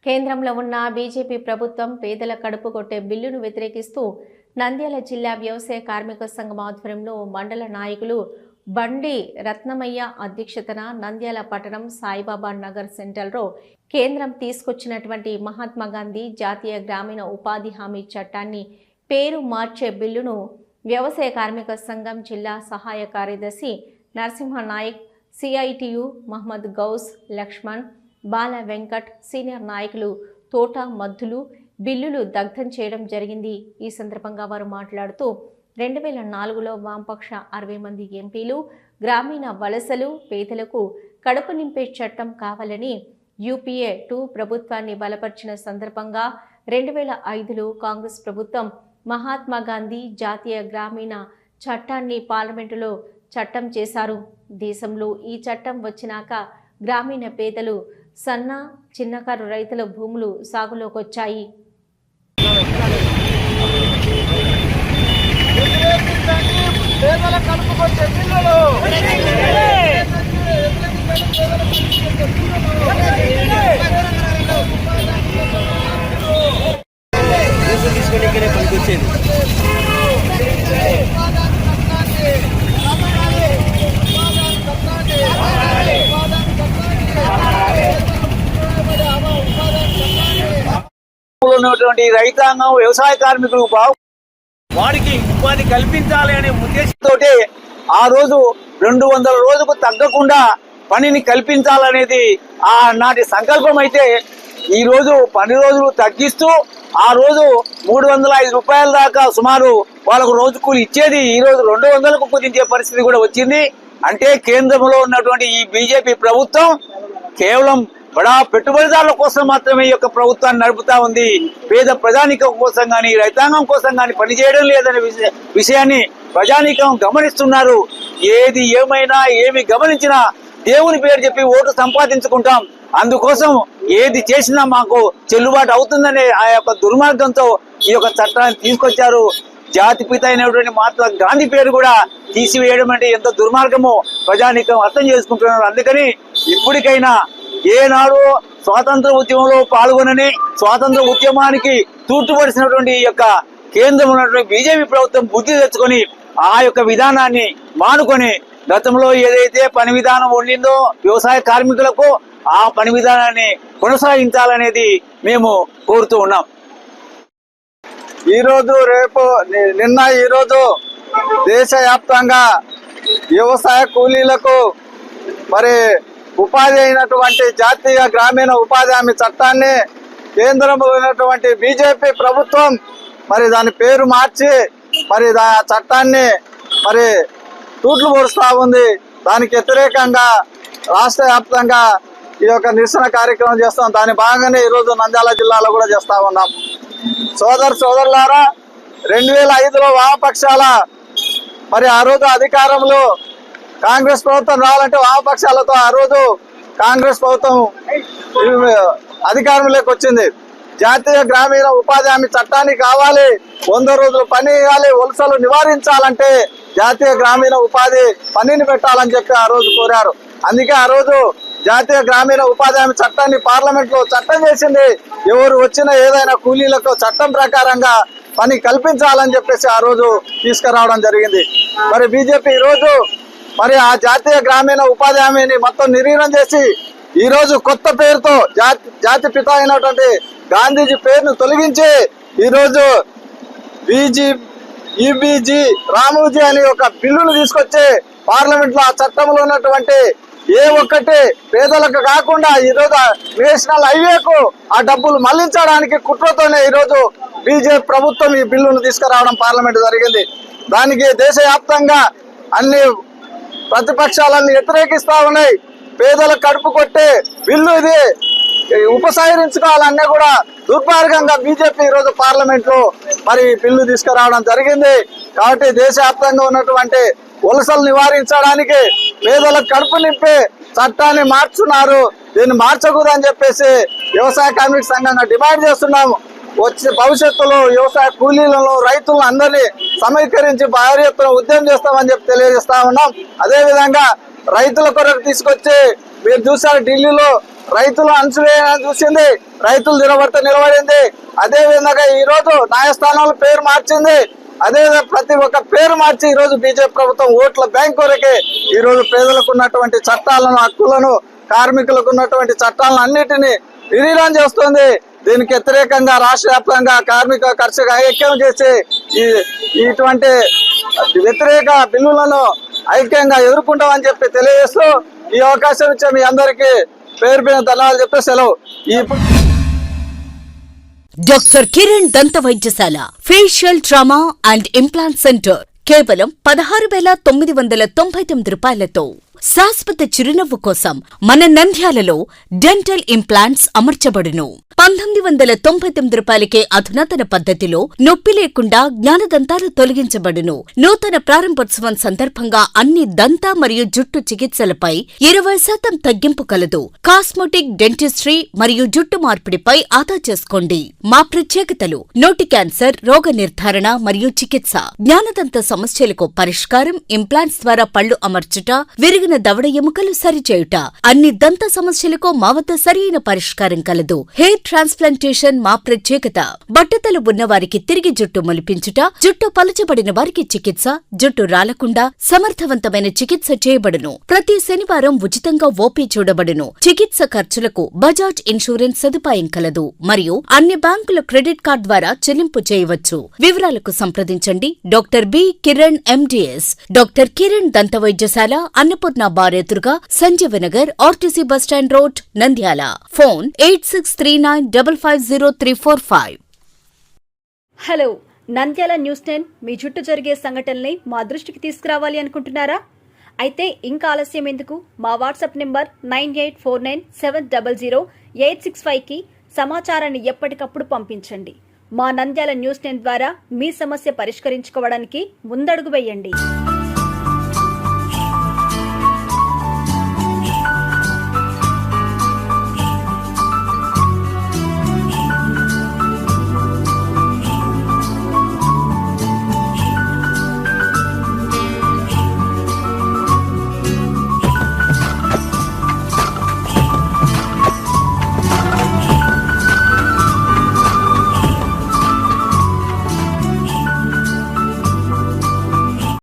కేంద్రంలో ఉన్న బీజేపీ ప్రభుత్వం పేదల కడుపు కొట్టే బిల్లును వ్యతిరేకిస్తూ నంద్యాల జిల్లా వ్యవసాయ కార్మిక సంఘం ఆధ్వర్యంలో మండల నాయకులు బండి రత్నమయ్య అధ్యక్షతన నంద్యాల పట్టణం సాయిబాబా నగర్ సెంటర్లో కేంద్రం తీసుకొచ్చినటువంటి మహాత్మా గాంధీ జాతీయ గ్రామీణ ఉపాధి హామీ చట్టాన్ని పేరు మార్చే బిల్లును వ్యవసాయ కార్మిక సంఘం జిల్లా సహాయ కార్యదర్శి నరసింహనాయక్, సిఐటియు మహమ్మద్ గౌస్, లక్ష్మణ్, బాల వెంకట్, సీనియర్ నాయకులు తోట మద్దులు బిల్లులు దగ్ధం చేయడం జరిగింది. ఈ సందర్భంగా వారు మాట్లాడుతూ 2004లో వామపక్ష 60 మంది ఎంపీలు గ్రామీణ వలసలు పేదలకు కడుపు నింపే చట్టం కావాలని యూపీఏ 2 ప్రభుత్వాన్ని బలపరిచిన సందర్భంగా 2005లో కాంగ్రెస్ ప్రభుత్వం మహాత్మా గాంధీ జాతీయ గ్రామీణ చట్టాన్ని పార్లమెంటులో చట్టం చేశారు. దేశంలో ఈ చట్టం వచ్చినాక గ్రామీణ పేదలు సన్న చిన్నకారు రైతుల భూములు సాగులోకి వచ్చాయి. ఉన్నటువంటి రైతాంగం వ్యవసాయ కార్మికులు వారికి ఉపాధి కల్పించాలి అనే ఉద్దేశంతో ఆ రోజు 200 రోజుకు తగ్గకుండా పనిని కల్పించాలనేది నాటి సంకల్పం అయితే ఈ రోజు 10 రోజులు తగ్గిస్తూ ఆ రోజు 305 రూపాయల దాకా సుమారు వాళ్ళకు రోజు కూలి ఇచ్చేది ఈ రోజు 200కు కుదించే పరిస్థితి కూడా వచ్చింది. అంటే కేంద్రంలో ఉన్నటువంటి ఈ బీజేపీ ప్రభుత్వం కేవలం బడా పెట్టుబడిదారుల కోసం మాత్రమే ఈ యొక్క ప్రభుత్వాన్ని నడుపుతా ఉంది. పేద ప్రజానీకం కోసం కానీ రైతాంగం కోసం కానీ పనిచేయడం లేదనే విషయాన్ని ప్రజానీకం గమనిస్తున్నారు. ఏది ఏమైనా ఏమి గమనించినా దేవుని పేరు చెప్పి ఓటు సంపాదించుకుంటాం, అందుకోసం ఏది చేసినా మాకు చెల్లుబాటు అవుతుందనే ఆ యొక్క దుర్మార్గంతో ఈ యొక్క చట్టాన్ని తీసుకొచ్చారు. జాతిపిత అయినటువంటి మహాత్మా గాంధీ పేరు కూడా తీసివేయడం అంటే ఎంత దుర్మార్గమో ప్రజానీకం అర్థం చేసుకుంటున్నారు. అందుకని ఇప్పటికైనా ఏనాడు స్వాతంత్ర ఉద్యమంలో పాల్గొనని స్వాతంత్ర ఉద్యమానికి తూర్చుపడిసినటువంటి ఈ యొక్క కేంద్రం ఉన్నటువంటి బీజేపీ ప్రభుత్వం బుద్ధి తెచ్చుకొని ఆ యొక్క విధానాన్ని మానుకొని గతంలో ఏదైతే పని విధానం ఉండిందో వ్యవసాయ కార్మికులకు ఆ పని విధానాన్ని కొనసాగించాలనేది మేము కోరుతూ ఉన్నాం. ఈరోజు రేపు నిన్న ఈరోజు దేశవ్యాప్తంగా వ్యవసాయ కూలీలకు మరి ఉపాధి అయినటువంటి జాతీయ గ్రామీణ ఉపాధి హామీ చట్టాన్ని కేంద్రంలో ఉన్నటువంటి బీజేపీ ప్రభుత్వం మరి దాని పేరు మార్చి మరి ఆ చట్టాన్ని మరి తూట్లు పొడుస్తూ ఉంది. దానికి వ్యతిరేకంగా రాష్ట్ర వ్యాప్తంగా ఈ యొక్క నిరసన కార్యక్రమం చేస్తాం. దాని భాగంగానే ఈరోజు నంద్యాల జిల్లాలో కూడా చేస్తా ఉన్నాం. సోదరులారా, 2005లో వామపక్షాల మరి ఆ రోజు అధికారంలో కాంగ్రెస్ ప్రభుత్వం రావాలంటే వామపక్షాలతో ఆ రోజు కాంగ్రెస్ ప్రభుత్వం అధికారంలోకి వచ్చింది. జాతీయ గ్రామీణ ఉపాధి హామీ చట్టానికి కావాలి, 100 రోజులు పని ఇవ్వాలి, వలసలు నివారించాలంటే జాతీయ గ్రామీణ ఉపాధి పనిని పెట్టాలని చెప్పి ఆ రోజు కోరారు. అందుకే ఆ రోజు జాతీయ గ్రామీణ ఉపాధి హామీ చట్టాన్ని పార్లమెంట్ లో చట్టం చేసింది. ఎవరు వచ్చినా ఏదైనా కూలీలకు చట్టం ప్రకారంగా పని కల్పించాలని చెప్పేసి ఆ రోజు తీసుకురావడం జరిగింది. మరి బీజేపీ ఈ రోజు మరి ఆ జాతీయ గ్రామీణ ఉపాధి హామీని మొత్తం నిర్వీర్యం చేసి ఈ రోజు కొత్త పేరుతో జాతి పిత అయినటువంటి గాంధీజీ పేరును తొలగించి ఈ రోజు ఈబీజీ రామోజీ అని ఒక బిల్లును తీసుకొచ్చి పార్లమెంట్ లో ఆ చట్టంలో ఉన్నటువంటి ఏ ఒక్కటి పేదలకు కాకుండా ఈ రోజు నేషనల్ హైవేకు ఆ డబ్బులు మళ్లించడానికి కుట్రతోనే ఈ రోజు బీజేపీ ప్రభుత్వం ఈ బిల్లును తీసుకురావడం పార్లమెంట్ జరిగింది. దానికి దేశవ్యాప్తంగా అన్ని ప్రతిపక్షాలన్నీ వ్యతిరేకిస్తా ఉన్నాయి. పేదల కడుపు కొట్టే బిల్లు ఇది ఉపసంహరించుకోవాలన్నా కూడా దుర్మార్గంగా బీజేపీ ఈ రోజు పార్లమెంట్ లో మరి బిల్లు తీసుకురావడం జరిగింది. కాబట్టి దేశవ్యాప్తంగా ఉన్నటువంటి వలసలు నివారించడానికి పేదల కడుపు నింపే చట్టాన్ని మార్చున్నారు. దీన్ని మార్చకూడదని చెప్పేసి వ్యవసాయ కార్మిక సంఘంగా డిమాండ్ చేస్తున్నాము. వచ్చే భవిష్యత్తులో వ్యవసాయ కూలీలను రైతులను అందరినీ సమీకరించి భారీ ఎత్తున ఉద్యమం చేస్తామని చెప్పి తెలియజేస్తా ఉన్నాం. అదేవిధంగా రైతుల కొరకు తీసుకొచ్చి మీరు చూసారు ఢిల్లీలో రైతుల అణచివేత చూసింది, రైతులు నిలబడింది. అదే విధంగా ఈ రోజు న్యాయస్థానాల పేరు మార్చింది. అదే ప్రతి ఒక్క పేరు మార్చి ఈ రోజు బీజేపీ ప్రభుత్వం ఓట్ల బ్యాంక్ కొరకే ఈ రోజు పేదలకు ఉన్నటువంటి చట్టాలను, హక్కులను, కార్మికులకు ఉన్నటువంటి చట్టాలను అన్నిటినీ విలీనం చేస్తుంది. దీనికి వ్యతిరేకంగా రాష్ట్ర వ్యాప్తంగా కార్మిక కర్షక ఐక్యం చేసి ఇటువంటి వ్యతిరేక బిల్లులను ఐక్యంగా ఎదుర్కొంటామని చెప్పి తెలియజేస్తూ ఈ అవకాశం ఇచ్చే మీ అందరికీ పేరు పేరు ధన్యవాదాలు చెప్పే సెలవు. డాక్టర్ కిరణ్ దంత వైద్యశాల facial trauma and implant centre కేవలం 16,999 రూపాయలతో శాశ్వత చిరునవ్వు కోసం మన నంద్యాలలో డెంటల్ ఇంప్లాంట్స్ అమర్చబడును. 1999 రూపాయలకే అధునాతన పద్ధతిలో నొప్పి లేకుండా జ్ఞానదంతాలు తొలగించబడును. నూతన ప్రారంభోత్సవం సందర్భంగా అన్ని దంత మరియు జుట్టు చికిత్సలపై 20% తగ్గింపు కలదు. కాస్మెటిక్, డెంటిస్ట్రీ మరియు జుట్టు మార్పిడిపై ఆదా చేసుకోండి. మా ప్రత్యేకతలు: నోటి క్యాన్సర్, రోగ నిర్ధారణ మరియు చికిత్స, జ్ఞానదంత సమస్యలకు పరిష్కారం, ఇంప్లాంట్స్ ద్వారా పళ్లు అమర్చుట, విరిగిన దవడ ఎముకలు సరిచేయుట, అన్ని దంత సమస్యలకు మా వద్ద సరైన పరిష్కారం కలదు. హెయిర్ ట్రాన్స్ప్లాంటేషన్ మా ప్రత్యేకత. బట్టతలు ఉన్నవారికి తిరిగి జుట్టు మొలిపించుట, జుట్టు పలచబడిన వారికి చికిత్స, జుట్టు రాలకుండా సమర్థవంతమైన చికిత్స చేయబడును. ప్రతి శనివారం ఉచితంగా ఓపీ చూడబడును. చికిత్స ఖర్చులకు బజాజ్ ఇన్సూరెన్స్ సదుపాయం కలదు మరియు అన్ని బ్యాంకుల క్రెడిట్ కార్డు ద్వారా చెల్లింపు చేయవచ్చు. వివరాలకు సంప్రదించండి doctor B Kiran MDS, doctor Kiran దంత వైద్యశాల, అన్నపూర్ణ బార్ ఎదురుగా, Sanjeevanagar, RTC bus stand road, Nandyal. Phone 8639550345. Hello, Nandyal news 10 మీ చుట్టూ జరిగే సంఘటనల్ని మా దృష్టికి తీసుకురావాలి అనుకుంటున్నారా? అయితే ఇంకా ఆలస్యం ఎందుకు? మా వాట్సాప్ నెంబర్ 9849700865కి సమాచారాన్ని ఎప్పటికప్పుడు పంపించండి. మా నంద్యాల న్యూస్ 10 ద్వారా మీ సమస్య పరిష్కరించుకోవడానికి ముందడుగు వేయండి.